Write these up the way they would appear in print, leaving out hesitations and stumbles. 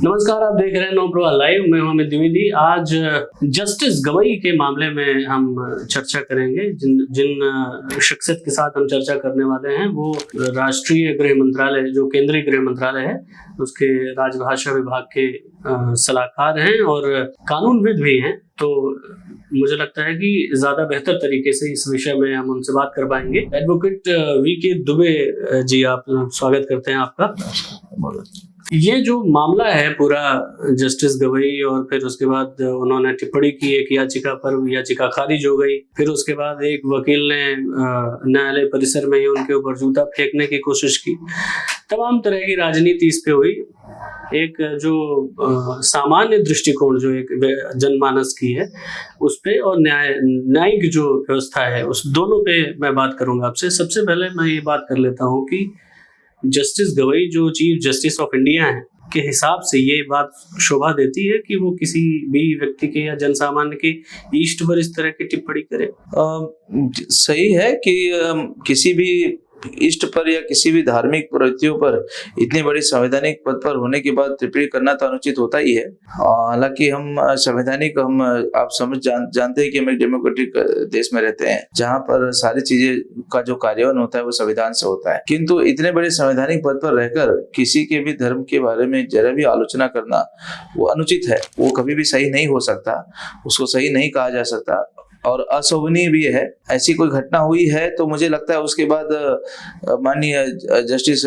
नमस्कार, आप देख रहे हैं नौ प्रवाह लाइव। मैं हूं अमित द्विवेदी। आज जस्टिस गवई के मामले में हम चर्चा करेंगे। जिन शख्सियत के साथ हम चर्चा करने वाले हैं वो राष्ट्रीय गृह मंत्रालय, जो केंद्रीय गृह मंत्रालय है, उसके राजभाषा विभाग के सलाहकार हैं और कानूनविद भी हैं। तो मुझे लगता है कि ज्यादा बेहतर तरीके से इस विषय में हम उनसे बात कर पाएंगे। Advocate VK. दुबे जी, आप स्वागत करते हैं आपका। ये जो मामला है पूरा, जस्टिस गवई और फिर उसके बाद उन्होंने टिप्पणी की एक याचिका पर, याचिका खारिज हो गई। फिर उसके बाद एक वकील ने न्यायालय परिसर में ही उनके ऊपर जूता फेंकने की कोशिश की। तमाम तरह की राजनीति इस पे हुई। एक जो सामान्य दृष्टिकोण जो एक जनमानस की है उस पे, और न्यायिक जो व्यवस्था है, उस दोनों पे मैं बात करूंगा आपसे। सबसे पहले मैं ये बात कर लेता हूँ कि जस्टिस गवई जो चीफ जस्टिस ऑफ इंडिया है के हिसाब से ये बात शोभा देती है कि वो किसी भी व्यक्ति के या जनसामान्य के इष्ट पर इस तरह की टिप्पणी करे। सही है कि किसी भी इष्ट पर या किसी भी धार्मिक प्रवृत्तियों पर इतनी बड़ी संवैधानिक पद पर होने के बाद टिप्पणी करना तो अनुचित होता ही है। हालांकि हम संवैधानिक आप जानते हैं कि हम एक डेमोक्रेटिक देश में रहते हैं जहां पर सारी चीजें का जो कार्यान्वयन होता है वो संविधान से होता है। किंतु इतने बड़े संवैधानिक पद पर रहकर किसी के भी धर्म के बारे में जरा भी आलोचना करना वो अनुचित है। वो कभी भी सही नहीं हो सकता, उसको सही नहीं कहा जा सकता और अशोभनीय भी है। ऐसी कोई घटना हुई है तो मुझे लगता है उसके बाद माननीय जस्टिस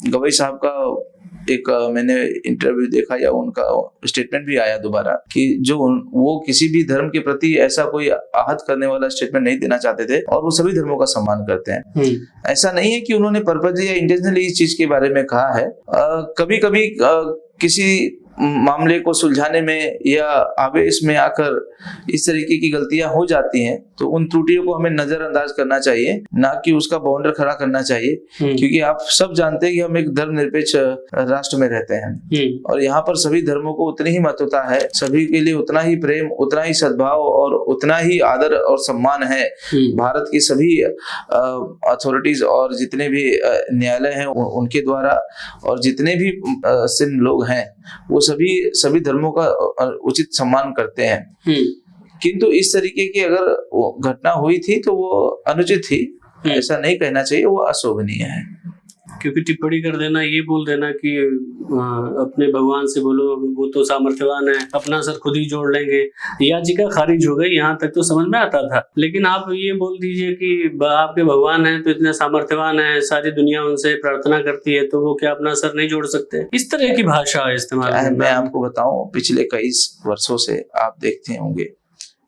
गवई साहब का एक मैंने इंटरव्यू देखा या उनका स्टेटमेंट भी आया दोबारा कि जो वो किसी भी धर्म के प्रति ऐसा कोई आहत करने वाला स्टेटमेंट नहीं देना चाहते थे और वो सभी धर्मों का सम्मान करते हैं। ऐसा नहीं है कि उन्होंने पर्पसली या इंटेंशनली इस चीज के बारे में कहा है। कभी कभी किसी मामले को सुलझाने में या आवेश में आकर इस तरीके की गलतियां हो जाती हैं तो उन त्रुटियों को हमें नजरअंदाज करना चाहिए, ना कि उसका बाउंडर खड़ा करना चाहिए। क्योंकि आप सब जानते हैं कि हम एक धर्मनिरपेक्ष राष्ट्र में रहते हैं और यहाँ पर सभी धर्मों को उतनी ही महत्वता है, सभी के लिए उतना ही प्रेम, उतना ही सद्भाव और उतना ही आदर और सम्मान है। भारत की सभी अथॉरिटीज और जितने भी न्यायालय हैं उनके द्वारा और जितने भी सिंध लोग हैं वो सभी धर्मों का उचित सम्मान करते हैं। किंतु इस तरीके की अगर घटना हुई थी तो वो अनुचित थी, ऐसा नहीं कहना चाहिए, वो अशोभनीय है। क्योंकि टिप्पणी कर देना, ये बोल देना कि अपने भगवान से बोलो, वो तो सामर्थ्यवान है, अपना सर खुद ही जोड़ लेंगे, याचिका खारिज हो गई, यहाँ तक तो समझ में आता था। लेकिन आप ये बोल दीजिए कि आपके भगवान है तो इतने सामर्थ्यवान है, सारी दुनिया उनसे प्रार्थना करती है, तो वो क्या अपना सर नहीं जोड़ सकते? इस तरह की भाषा इस्तेमाल। मैं आपको बताऊं, पिछले कई वर्षों से आप देखते होंगे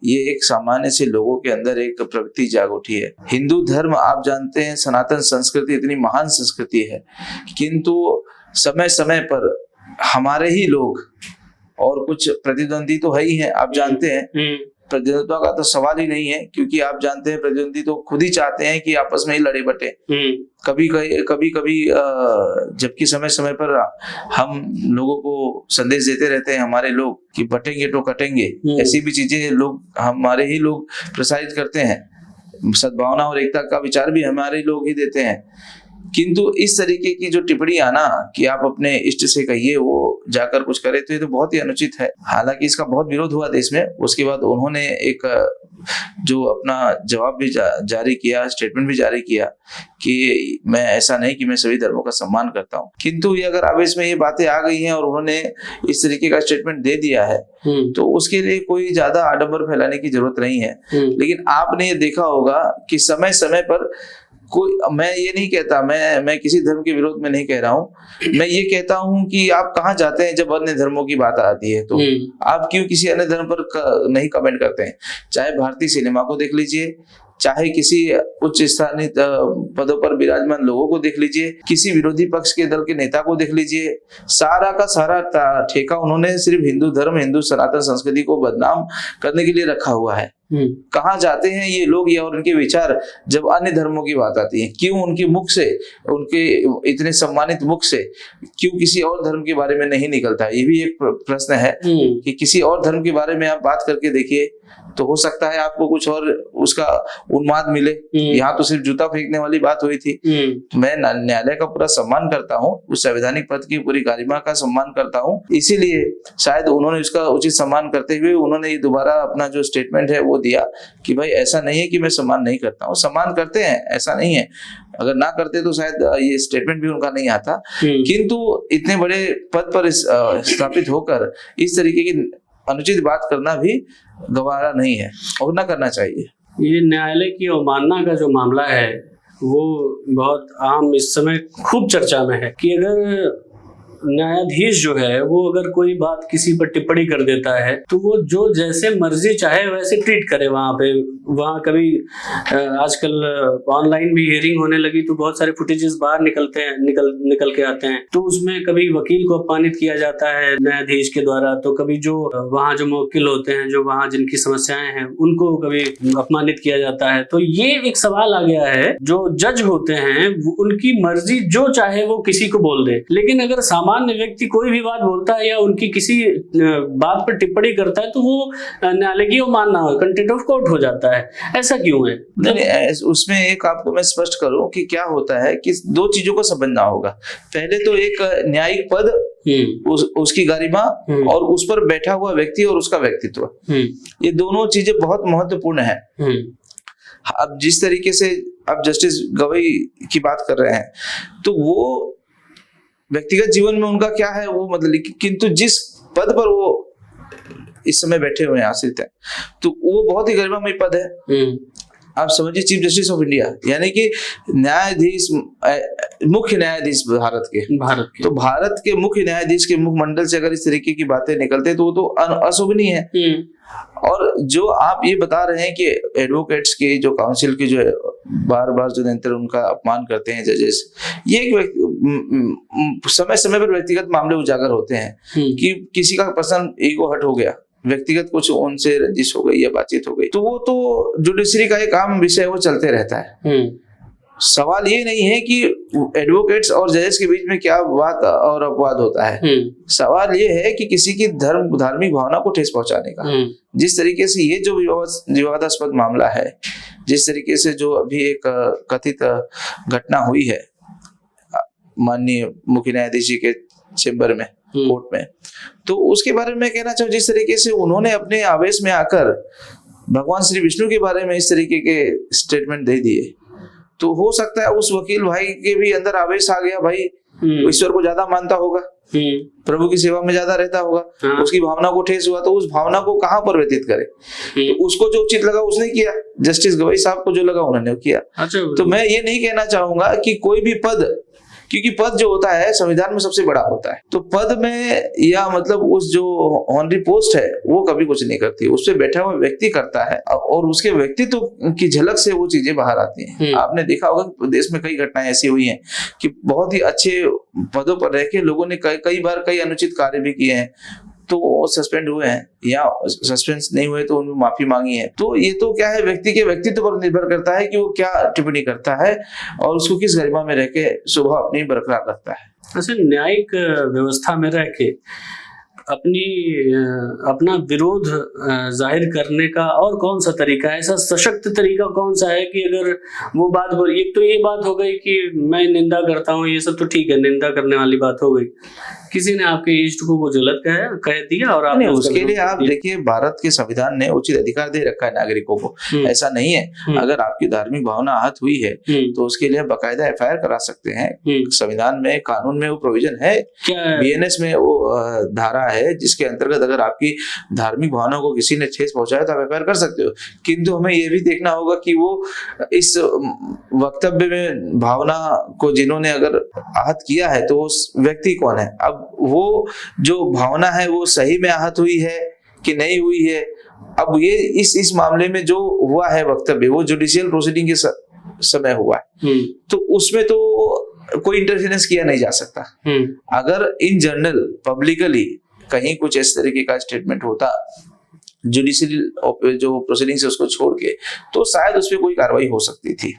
ये एक सामान्य से लोगों के अंदर एक प्रवृत्ति जाग उठी है। हिंदू धर्म, आप जानते हैं, सनातन संस्कृति इतनी महान संस्कृति है, किंतु समय समय पर हमारे ही लोग, और कुछ प्रतिद्वंदी तो है ही हैं, आप जानते हैं, प्रतिद्वंदिता का तो सवाल ही नहीं है, क्योंकि आप जानते हैं प्रतिद्वंदी तो खुद ही चाहते हैं कि आपस में ही लड़े बटे। कभी जबकि समय समय पर हम लोगों को संदेश देते रहते हैं हमारे लोग कि बटेंगे तो कटेंगे, ऐसी भी चीजें लोग, हमारे ही लोग प्रसारित करते हैं। सद्भावना और एकता का विचार भी हमारे लोग ही देते हैं। किंतु इस तरीके की जो टिप्पणी आना कि आप अपने इष्ट से कहिए वो जाकर कुछ करे, तो ये तो बहुत ही अनुचित है। हालांकि इसका बहुत विरोध हुआ देश में। उसके बाद उन्होंने एक जो अपना जवाब भी जारी किया, स्टेटमेंट भी जारी किया कि मैं ऐसा नहीं कि मैं सभी धर्मों का सम्मान करता हूं। किंतु ये अगर आवेश में ये बातें आ गई हैं और उन्होंने इस तरीके का स्टेटमेंट दे दिया है तो उसके लिए कोई ज्यादा आडंबर फैलाने की जरूरत नहीं है। लेकिन आपने ये देखा होगा कि समय समय पर कोई, मैं ये नहीं कहता, मैं किसी धर्म के विरोध में नहीं कह रहा हूँ, मैं ये कहता हूँ कि आप कहाँ जाते हैं जब अन्य धर्मों की बात आती है तो आप क्यों किसी अन्य धर्म पर नहीं कमेंट करते हैं? चाहे भारतीय सिनेमा को देख लीजिए, चाहे किसी उच्च स्थानीय पदों पर विराजमान लोगों को देख लीजिए, किसी विरोधी पक्ष के दल के नेता को देख लीजिए, सारा का सारा ठेका उन्होंने सिर्फ हिंदू धर्म, हिंदू सनातन संस्कृति को बदनाम करने के लिए रखा हुआ है। कहाँ जाते हैं ये लोग या उनके विचार जब अन्य धर्मों की बात आती है? क्यों उनके मुख से, उनके इतने सम्मानित मुख से क्यों किसी और धर्म के बारे में नहीं निकलता? ये भी एक प्रश्न है कि किसी और धर्म के बारे में आप बात करके देखिए तो हो सकता है आपको कुछ और उसका उन्माद मिले। यहाँ तो सिर्फ जूता फेंकने वाली बात हुई थी। मैं न्यायालय का पूरा सम्मान करता हूँ, उस संवैधानिक पद की पूरी गरिमा का सम्मान करता हूँ, इसीलिए शायद उन्होंने उसका उचित सम्मान करते हुए उन्होंने ये दोबारा अपना जो स्टेटमेंट है वो दिया कि भाई ऐसा नहीं है कि मैं सम्मान नहीं करता हूँ, सम्मान करते हैं, ऐसा नहीं है, अगर ना करते तो शायद ये स्टेटमेंट भी उनका नहीं आता। किंतु इतने बड़े पद पर स्थापित होकर इस तरीके की अनुचित बात करना भी गवारा नहीं है और ना करना चाहिए। ये न्यायालय की अवमानना का जो मामला है वो बहुत आम इस समय खूब चर्चा में है कि अगर न्यायाधीश जो है वो अगर कोई बात किसी पर टिप्पणी कर देता है तो वो जो जैसे मर्जी चाहे वैसे ट्रीट करे। वहाँ कभी आजकल ऑनलाइन भी हियरिंग होने लगी तो बहुत सारे फुटेजेस बाहर निकल के आते हैं, तो उसमें कभी वकील को अपमानित किया जाता है न्यायाधीश के द्वारा, तो कभी जो वहाँ जो मुवक्किल होते हैं, जो वहाँ जिनकी समस्याएं हैं, उनको कभी अपमानित किया जाता है। तो ये एक सवाल आ गया है, जो जज होते हैं उनकी मर्जी जो चाहे वो किसी को बोल दे, लेकिन अगर सामान्य व्यक्ति कोई भी बात बोलता है या उनकी किसी बात पर टिप्पणी करता है तो वो न्यायालय की अवमानना, कंटेम्प्ट ऑफ कोर्ट हो जाता है। ऐसा क्यों है? नहीं, उसमें एक आपको मैं स्पष्ट करूं कि क्या होता है कि दो चीजों को समझना होगा। पहले तो एक न्यायिक पद, उसकी गरिमा और उस पर बैठा हुआ व्यक्ति और उसका व्यक्तित्व, ये दोनों चीजें बहुत महत्वपूर्ण है। अब जिस तरीके से अब जस्टिस गवई की बात कर रहे हैं तो वो व्यक्तिगत जीवन में उनका क्या है वो मतलब, किंतु जिस पद पर वो इस समय बैठे हुए हैं, आश्रित है, तो वो बहुत ही गरिमामय पद है। आप समझिए चीफ जस्टिस ऑफ इंडिया, यानी कि न्यायाधीश, मुख्य न्यायाधीश भारत के। तो भारत के मुख्य न्यायाधीश के मुखमंडल से अगर इस तरीके की बातें निकलते तो वो तो अशोभनीय है। और जो आप ये बता रहे हैं कि एडवोकेट्स की जो काउंसिल की जो बार बार जो निरंतर उनका अपमान करते हैं जजेस, ये एक समय समय पर व्यक्तिगत मामले उजागर होते हैं कि किसी का पर्सनल ईगो हर्ट हो गया, व्यक्तिगत कुछ उनसे रंजिश हो गई या बातचीत हो गई, तो वो तो जुडिशरी का एक आम विषय वो चलते रहता है। सवाल ये नहीं है कि एडवोकेट्स और जजेस के बीच में क्या वाद और अपवाद होता है, सवाल ये है कि किसी की धार्मिक भावना को ठेस पहुंचाने का। जिस तरीके से ये जो विवादास्पद मामला है, जिस तरीके से जो अभी एक कथित घटना हुई है माननीय मुख्य न्यायाधीश जी के चेंबर में, कोर्ट में, तो उसके बारे में कहना चाहूँ, जिस तरीके से उन्होंने अपने आवेश में आकर भगवान श्री विष्णु के बारे में इस तरीके के स्टेटमेंट दे दिए, तो हो सकता है उस वकील भाई के भी अंदर आवेश आ गया, भाई ईश्वर को ज्यादा मानता होगा, प्रभु की सेवा में ज्यादा रहता होगा, उसकी भावना को ठेस हुआ, तो उस भावना को कहाँ पर व्यतीत करे। तो उसको जो उचित लगा उसने किया, जस्टिस गवई साहब को जो लगा उन्होंने किया। तो मैं ये नहीं कहना चाहूंगा कि कोई भी पद, क्योंकि पद जो होता है संविधान में सबसे बड़ा होता है, तो पद में या मतलब उस जो ऑनरी पोस्ट है वो कभी कुछ नहीं करती, उस पर बैठा हुआ व्यक्ति करता है और उसके व्यक्तित्व की झलक से वो चीजें बाहर आती हैं। आपने देखा होगा देश में कई घटनाएं ऐसी हुई हैं कि बहुत ही अच्छे पदों पर रह के लोगों ने कई बार कई अनुचित कार्य भी किए हैं, तो सस्पेंड हुए हैं या सस्पेंस नहीं हुए तो उन्होंने माफी मांगी है। तो ये तो क्या है, व्यक्ति के व्यक्तित्व पर निर्भर करता है कि वो क्या टिप्पणी करता है और उसको किस गरिमा में रह के स्वभाव अपनी बरकरार रखता है। ऐसे न्यायिक व्यवस्था में रह के अपना विरोध जाहिर करने का और कौन सा तरीका है, ऐसा सशक्त तरीका कौन सा है कि अगर वो बात हो, एक तो ये बात हो गई कि मैं निंदा करता हूँ, ये सब तो ठीक है, निंदा करने वाली बात हो गई, किसी ने आपके इष्ट को गलत कह दिया और आपने उसके लिए आप देखिए भारत के संविधान ने उचित अधिकार दे रखा है नागरिकों को, ऐसा नहीं है। अगर आपकी धार्मिक भावना आहत हुई है तो उसके लिए बाकायदा एफआईआर करा सकते हैं। संविधान में, कानून में वो प्रोविजन है, बीएनएस में वो धारा है जिसके अंतर्गत अगर आपकी धार्मिक भावना को किसी ने ठेस पहुंचाया तो आप एफआईआर कर सकते हो। किंतु हमें ये भी देखना होगा कि वो इस वक्तव्य में भावना को जिन्होंने अगर आहत किया है तो उस व्यक्ति कौन है। अब वो जो भावना है वो सही में आहत हुई है कि नहीं हुई है, अब ये इस मामले में जो हुआ है वक्तव्य वो जुडिशियल प्रोसीडिंग के समय हुआ है, तो उसमें तो कोई इंटरफेरेंस किया नहीं जा सकता। अगर इन जनरल पब्लिकली कहीं कुछ इस तरीके का स्टेटमेंट होता जुडिशियल जो प्रोसीडिंग से उसको छोड़ के, तो शायद उस पर कोई कार्रवाई हो सकती थी।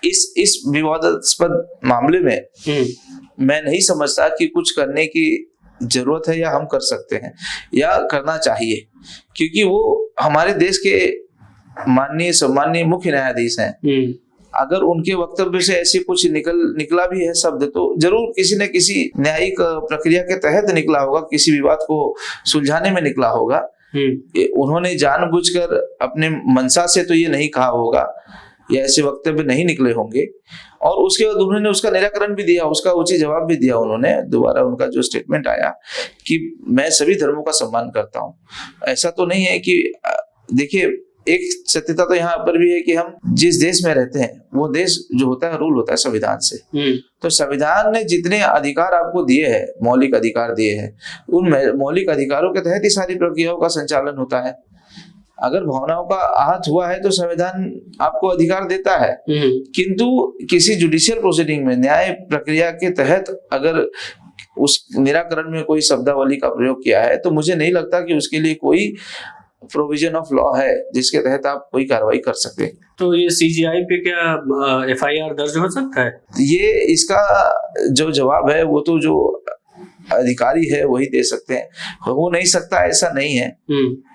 इस विवादास्पद मामले में मैं नहीं समझता कि कुछ करने की जरूरत है या हम कर सकते हैं या करना चाहिए, क्योंकि वो हमारे देश के माननीय सम्माननीय मुख्य न्यायाधीश हैं, अगर उनके वक्तव्य से ऐसे कुछ निकला भी है शब्द, तो जरूर किसी न किसी न्यायिक प्रक्रिया के तहत निकला होगा, किसी विवाद को सुलझाने में निकला होगा। उन्होंने जानबूझकर अपने मंशा से तो ये नहीं कहा होगा, या ऐसे वक्तव्य नहीं निकले होंगे। और उसके बाद उन्होंने उसका निराकरण भी दिया, उसका उचित जवाब भी दिया उन्होंने। दोबारा उनका जो स्टेटमेंट आया कि मैं सभी धर्मों का सम्मान करता हूँ। ऐसा तो नहीं है कि देखिए, एक सत्यता तो यहाँ पर भी है कि हम जिस देश में रहते हैं वो देश जो होता है रूल होता है संविधान से। तो संविधान ने जितने अधिकार आपको दिए हैं, मौलिक अधिकार दिए हैं, उन मौलिक अधिकारों के तहत ही सारी प्रक्रियाओं का संचालन होता है। अगर भावनाओं का आहत हुआ है तो संविधान आपको अधिकार देता है, किंतु किसी जुडिशियल प्रोसीडिंग में, न्याय प्रक्रिया के तहत अगर उस निराकरण में कोई शब्दावली का प्रयोग किया है तो मुझे नहीं लगता कि उसके लिए कोई प्रोविजन ऑफ लॉ है जिसके तहत आप कोई कार्रवाई कर सकते। तो ये सीजीआई पे क्या एफआईआर दर्ज हो सकता है? ये इसका जो जवाब है वो तो जो अधिकारी है वही दे सकते हैं, हो नहीं सकता ऐसा नहीं है।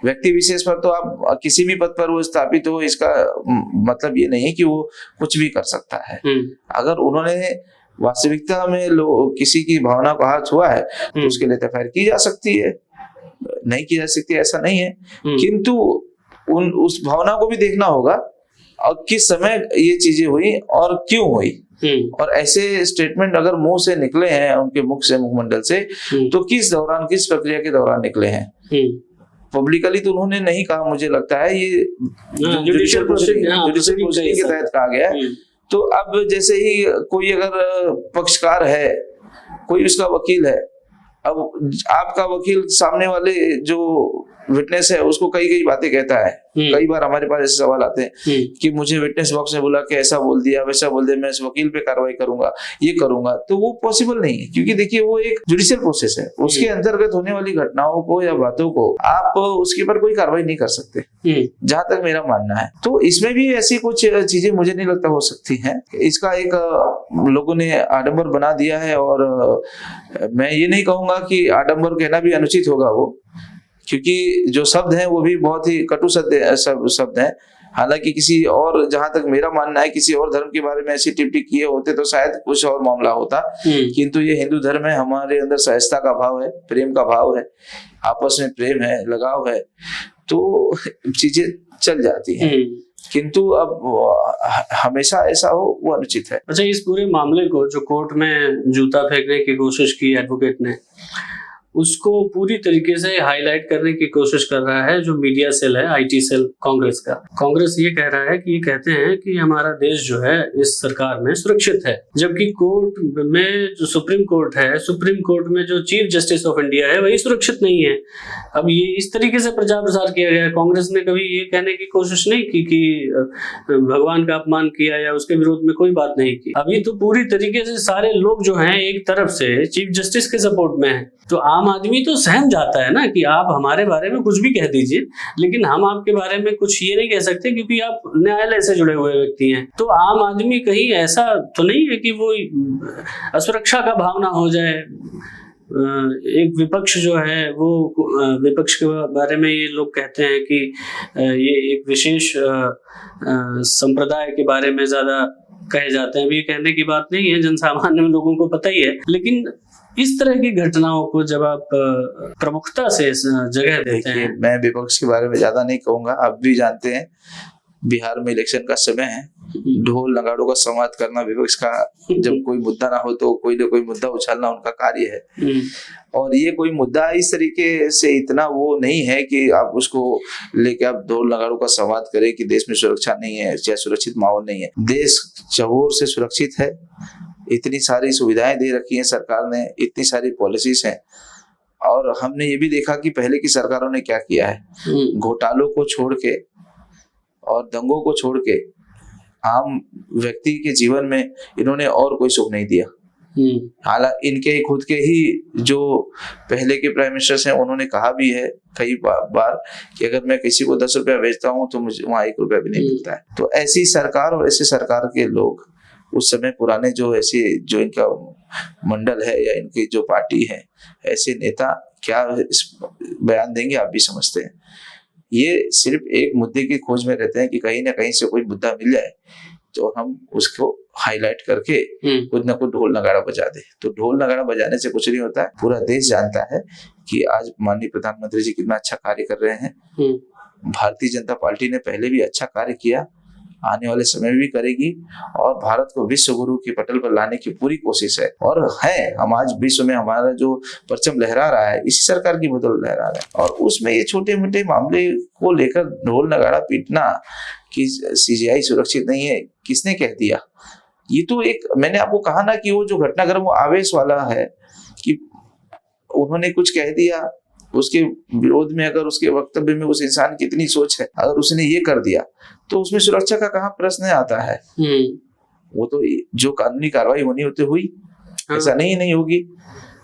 व्यक्ति विशेष पर तो आप किसी भी पद पर वो स्थापित हो, इसका मतलब ये नहीं कि वो कुछ भी कर सकता है। अगर उन्होंने वास्तविकता में किसी की भावना का आहत हुआ है तो उसके लिए एफआईआर की जा सकती है, नहीं की जा सकती ऐसा नहीं है। किंतु उस भावना को भी देखना होगा और किस समय ये चीजें हुई और क्यों हुई। और ऐसे स्टेटमेंट अगर मुंह से निकले हैं, उनके मुख से, मुखमंडल से, तो किस दौरान, किस प्रक्रिया के दौरान निकले हैं। पब्लिकली तो उन्होंने नहीं कहा, मुझे लगता है ये जुडिशियल प्रोसीडिंग के तहत कहा गया है। तो अब जैसे ही कोई अगर पक्षकार है, कोई उसका वकील है, अब आपका वकील सामने वाले जो विटनेस है उसको कई बातें कहता है। कई बार हमारे पास ऐसे सवाल आते हैं कि मुझे विटनेस बॉक्स में बोला कि ऐसा बोल दिया, वैसा बोल दिया, मैं इस वकील पे कार्रवाई करूंगा, ये करूंगा। तो वो पॉसिबल नहीं है, क्योंकि देखिए वो एक जुडिशियल प्रोसेस है, उसके अंतर्गत होने वाली घटनाओं को या बातों को आप उसके ऊपर कोई कार्रवाई नहीं कर सकते, जहां तक मेरा मानना है। तो इसमें भी ऐसी कुछ चीजें मुझे नहीं लगता हो सकती हैं। इसका एक लोगों ने आडंबर बना दिया है, और मैं ये नहीं कहूंगा कि आडंबर कहना भी अनुचित होगा वो, क्योंकि जो शब्द हैं वो भी बहुत ही कटु शब्द हैं। हालांकि किसी और, जहां तक मेरा मानना है, किसी और धर्म के बारे में ऐसी टिप्पणी किए होते तो शायद कुछ और मामला होता, किंतु ये हिंदू धर्म है, हमारे अंदर सहजता का भाव है, प्रेम का भाव है, आपस में प्रेम है, लगाव है, तो चीजें चल जाती हैं। किंतु अब हमेशा ऐसा हो वो अनुचित है। अच्छा, इस पूरे मामले को जो कोर्ट में जूता फेंकने की कोशिश की एडवोकेट ने, उसको पूरी तरीके से हाईलाइट करने की कोशिश कर रहा है जो मीडिया सेल है, आईटी सेल कांग्रेस का। कांग्रेस ये कह रहा है कि ये कहते हैं कि हमारा देश जो है इस सरकार में सुरक्षित है, जबकि कोर्ट में जो सुप्रीम कोर्ट है, सुप्रीम कोर्ट में जो चीफ जस्टिस ऑफ इंडिया है वही सुरक्षित नहीं है। अब ये इस तरीके से प्रचार प्रसार किया गया है। कांग्रेस ने कभी ये कहने की कोशिश नहीं की कि भगवान का अपमान किया या उसके विरोध में कोई बात नहीं की। अभी तो पूरी तरीके से सारे लोग जो हैं एक तरफ से चीफ जस्टिस के सपोर्ट में है। तो आम आदमी तो सहम जाता है ना कि आप हमारे बारे में कुछ भी कह दीजिए, लेकिन हम आपके बारे में कुछ ये नहीं कह सकते क्योंकि आप न्यायालय से जुड़े हुए व्यक्ति हैं। तो आम आदमी कहीं ऐसा तो नहीं है कि वो असुरक्षा का भावना हो जाए। एक विपक्ष जो है वो, विपक्ष के बारे में ये लोग कहते हैं कि ये एक विशेष संप्रदाय के बारे में ज्यादा कहे जाते हैं। अभी कहने की बात नहीं है, जनसामान्य लोगों को पता ही है, लेकिन इस तरह की घटनाओं को जब आप प्रमुखता से जगह देते हैं। मैं विपक्ष के बारे में ज्यादा नहीं कहूंगा। आप भी जानते हैं बिहार में इलेक्शन का समय है, ढोल नगाड़ों का संवाद करना विपक्ष का, जब कोई मुद्दा ना हो तो कोई ना कोई मुद्दा उछालना उनका कार्य है। और ये कोई मुद्दा इस तरीके से इतना वो नहीं है कि आप उसको लेके आप ढोल नगाड़ों का संवाद करें कि देश में सुरक्षा नहीं है या सुरक्षित माहौल नहीं है। देश चहुओर से सुरक्षित है, इतनी सारी सुविधाएं दे रखी हैं सरकार ने, इतनी सारी पॉलिसीज हैं। और हमने ये भी देखा कि पहले की सरकारों ने क्या किया है। घोटालों को छोड़ के और दंगों को छोड़ के आम व्यक्ति के जीवन में इन्होंने और कोई सुख नहीं दिया। हालांकि इनके खुद के ही जो पहले के प्राइम मिनिस्टर्स हैं उन्होंने कहा भी है कई बार कि अगर मैं किसी को 10 रुपया भेजता हूँ तो मुझे वहां 1 रुपया भी नहीं मिलता है। तो ऐसी सरकार और ऐसे सरकार के लोग उस समय पुराने जो ऐसे जो इनका मंडल है या इनकी जो पार्टी है, ऐसे नेता क्या बयान देंगे आप भी समझते हैं। ये सिर्फ एक मुद्दे की खोज में रहते हैं कि कहीं ना कहीं से कोई मुद्दा मिल जाए तो हम उसको हाईलाइट करके कुछ ना कुछ ढोल नगाड़ा बजा दे। तो ढोल नगाड़ा बजाने से कुछ नहीं होता है। पूरा देश जानता है कि आज माननीय प्रधानमंत्री जी कितना अच्छा कार्य कर रहे हैं। भारतीय जनता पार्टी ने पहले भी अच्छा कार्य किया, आने वाले समय में भी करेगी और भारत को विश्व गुरु की पटल पर लाने की पूरी कोशिश है। और हम आज विश्व में हमारा जो परचम लहरा रहा है इसी सरकार की बदौलत लहरा रहा है। और उसमें ये छोटे मोटे मामले को लेकर ढोल नगाड़ा पीटना कि सीजेआई सुरक्षित नहीं है, किसने कह दिया? ये तो एक, मैंने आपको कहा ना कि वो जो घटनाक्रम वो आवेश वाला है कि उन्होंने कुछ कह दिया, उसके विरोध में अगर उसके वक्तव्य में उस इंसान की इतनी सोच है, अगर उसने ये कर दिया तो उसमें सुरक्षा का कहाँ प्रश्न आता है? वो तो जो कानूनी कार्रवाई होनी होती हुई, ऐसा नहीं होगी।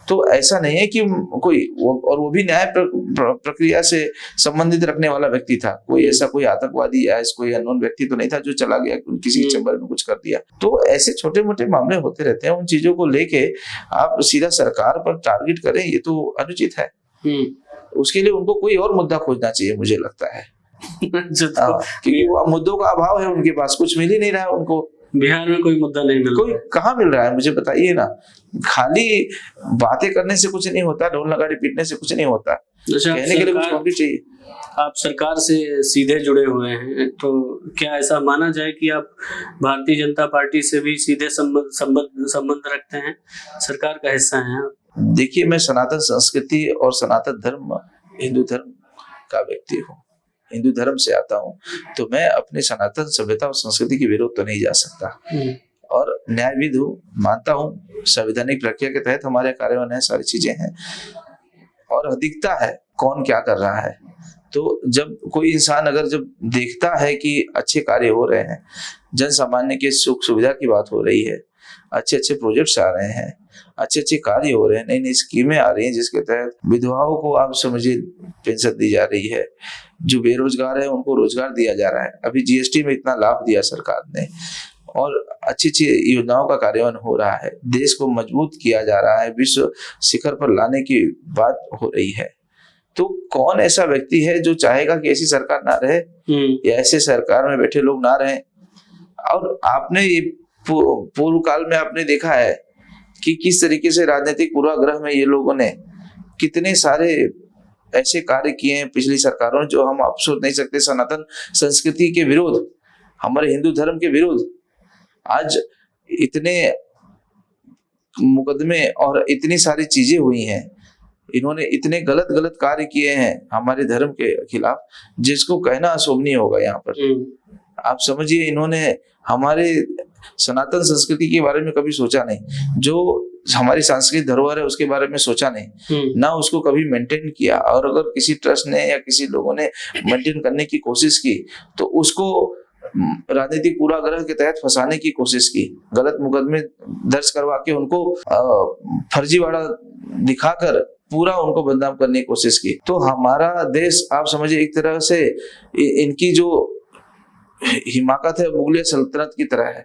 तो ऐसा नहीं है कि कोई और वो भी न्याय प्रक्रिया से संबंधित रखने वाला व्यक्ति था, कोई ऐसा कोई आतंकवादी या कोई अननोन व्यक्ति तो नहीं था जो चला गया किसी चैम्बर में कुछ कर दिया। तो ऐसे छोटे मोटे मामले होते रहते हैं। उन चीजों को लेके आप सीधा सरकार पर टारगेट करें, ये तो अनुचित है। उसके लिए उनको कोई और मुद्दा खोजना चाहिए, मुझे लगता है। क्योंकि वो मुद्दों का अभाव है उनके पास, कुछ मिल ही नहीं रहा है उनको। बिहार में कोई मुद्दा नहीं मिल रहा, कोई कहाँ मिल रहा है मुझे बताइए ना। खाली बातें करने से कुछ नहीं होता, ढोल नगाड़े पीटने से कुछ नहीं होता, कहने के लिए कुछ होना चाहिए। आप सरकार से सीधे जुड़े हुए हैं, तो क्या ऐसा माना जाए कि आप भारतीय जनता पार्टी से भी सीधे संबंध रखते हैं, सरकार का हिस्सा हैं आप? देखिए, मैं सनातन संस्कृति और सनातन धर्म, हिंदू धर्म का व्यक्ति हूँ, हिंदू धर्म से आता हूँ, तो मैं अपने सनातन सभ्यता और संस्कृति के विरोध तो नहीं जा सकता। और न्यायविद हूँ, मानता हूँ संवैधानिक प्रक्रिया के तहत हमारे कार्यान्वयन सारी चीजें हैं और दिखता है कौन क्या कर रहा है। तो जब कोई इंसान अगर जब देखता है कि अच्छे कार्य हो रहे हैं, जन सामान्य के सुख सुविधा की बात हो रही है, अच्छे अच्छे प्रोजेक्ट्स आ रहे हैं, अच्छे अच्छे कार्य हो रहे हैं, नई नई स्कीमें आ रही हैं जिसके तहत विधवाओं को आप समझिए पेंशन दी जा रही है, जो बेरोजगार है उनको रोजगार दिया जा रहा है, अभी जीएसटी में इतना लाभ दिया सरकार ने, और अच्छी अच्छी योजनाओं का कार्यान्वयन हो रहा है, देश को मजबूत किया जा रहा है, विश्व शिखर पर लाने की बात हो रही है। तो कौन ऐसा व्यक्ति है जो चाहेगा कि ऐसी सरकार ना रहे या ऐसे सरकार में बैठे लोग ना रहें? और आपने ये पूर्व काल में आपने देखा है कि किस तरीके से राजनीतिक पूर्वाग्रह में ये लोगों ने कितने सारे ऐसे कार्य किए हैं पिछली सरकारों ने, जो हम आप सोच नहीं सकते। सनातन संस्कृति के विरोध, हमारे हिंदू धर्म के विरोध, आज इतने मुकदमे और इतनी सारी चीजें हुई हैं, इन्होंने इतने गलत गलत कार्य किए हैं हमारे धर्म के खिलाफ, जिसको कहना अशोभनीय होगा यहाँ पर। आप समझिए, इन्होंने हमारे सनातन संस्कृति के बारे में कभी सोचा नहीं, जो हमारी सांस्कृतिक धरोहर है उसके बारे में सोचा नहीं, ना उसको कभी मेंटेन किया। और अगर किसी ट्रस्ट ने या किसी लोगों ने मेंटेन करने की कोशिश की तो उसको राजनीतिक पूर्वाग्रह के तहत फंसाने की कोशिश की, गलत मुकदमे दर्ज करवा के उनको फर्जीवाड़ा दिखाकर पूरा उनको बदनाम करने की कोशिश की। तो हमारा देश आप समझिए एक तरह से इनकी जो हिमाकत है मुगलिया सल्तनत की तरह है।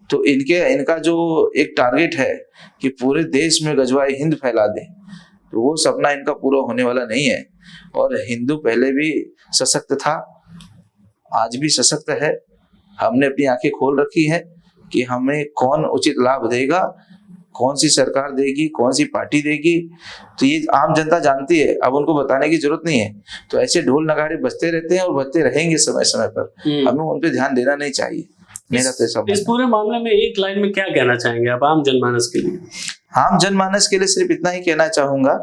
तो इनका जो एक टारगेट है कि पूरे देश में गजवाए हिंद फैला दे, तो वो सपना इनका पूरा होने वाला नहीं है। और हिंदू पहले भी सशक्त था, आज भी सशक्त है। हमने अपनी आंखें खोल रखी है कि हमें कौन उचित लाभ देगा, कौन सी सरकार देगी, कौन सी पार्टी देगी, तो ये आम जनता जानती है, अब उनको बताने की जरूरत नहीं है। तो ऐसे ढोल नगाड़े बजते रहते हैं और बजते रहेंगे समय समय पर, हमें उन पे ध्यान देना नहीं चाहिए। मेरा तो ऐसा इस पूरे मामले में एक लाइन में क्या कहना चाहेंगे आप आम जनमानस के लिए? आम जनमानस के लिए सिर्फ इतना ही कहना चाहूंगा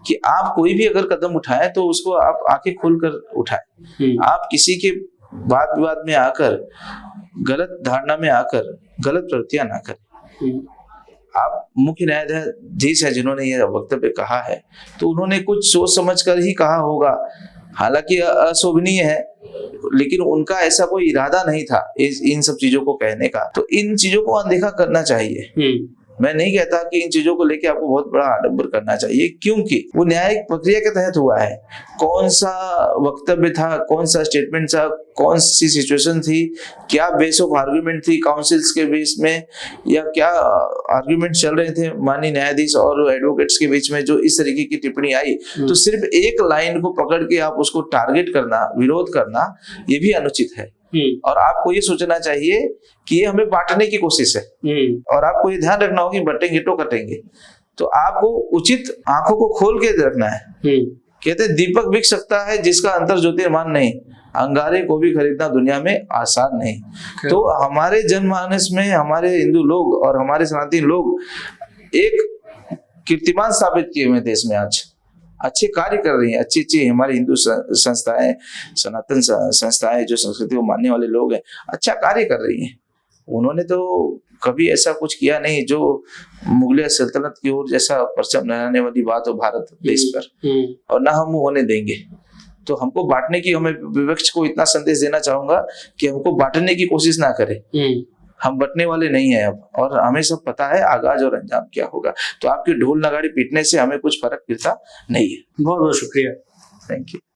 कि आप कोई भी अगर कदम उठाएं तो उसको आप आंखें खोलकर उठाएं। आप किसी के वाद विवाद में आकर, गलत धारणा में आकर गलत प्रवृत्तियां ना करें। आप मुख्य न्यायाधीश है जिन्होंने ये वक्तव्य कहा है, तो उन्होंने कुछ सोच समझ कर ही कहा होगा, हालांकि अशोभनीय है, लेकिन उनका ऐसा कोई इरादा नहीं था इन सब चीजों को कहने का। तो इन चीजों को अनदेखा करना चाहिए। मैं नहीं कहता कि इन चीजों को लेके आपको बहुत बड़ा आडंबर करना चाहिए, क्योंकि वो न्यायिक प्रक्रिया के तहत हुआ है। कौन सा वक्तव्य था, कौन सा स्टेटमेंट था, कौन सी सिचुएशन थी, क्या बेस ऑफ आर्ग्यूमेंट थी काउंसिल्स के बीच में, या क्या आर्ग्यूमेंट चल रहे थे माननीय न्यायाधीश और एडवोकेट्स के बीच में जो इस तरीके की टिप्पणी आई, तो सिर्फ एक लाइन को पकड़ के आप उसको टारगेट करना, विरोध करना, ये भी अनुचित है। और आपको ये सोचना चाहिए कि ये हमें बांटने की कोशिश है, और आपको ये ध्यान रखना होगा कि बटेंगे तो कटेंगे। तो आपको उचित आंखों को खोल के रखना है। कहते हैं दीपक बिक सकता है जिसका अंतर ज्योतिर्मान नहीं, अंगारे को भी खरीदना दुनिया में आसान नहीं। तो हमारे जनमानस में हमारे हिंदू लोग और हमारे सनातनी लोग एक कीर्तिमान स्थापित किए हुए देश में आज अच्छे कार्य कर रही हैं। अच्छी अच्छी हमारी हिंदू संस्थाएं, सनातन संस्थाएं जो संस्कृति को मानने वाले लोग हैं, अच्छा कार्य कर रही हैं। उन्होंने तो कभी ऐसा कुछ किया नहीं जो मुगलिया सल्तनत की ओर जैसा परचम लहराने वाली बात हो भारत देश पर, और ना हम होने देंगे। तो हमको बांटने की, हमें विपक्ष को इतना संदेश देना चाहूंगा कि हमको बांटने की कोशिश ना करें। हम बटने वाले नहीं हैं अब, और हमें सब पता है आगाज और अंजाम क्या होगा। तो आपकी ढोल नगाड़ी पीटने से हमें कुछ फर्क गिरता नहीं है। बहुत बहुत शुक्रिया। Thank you.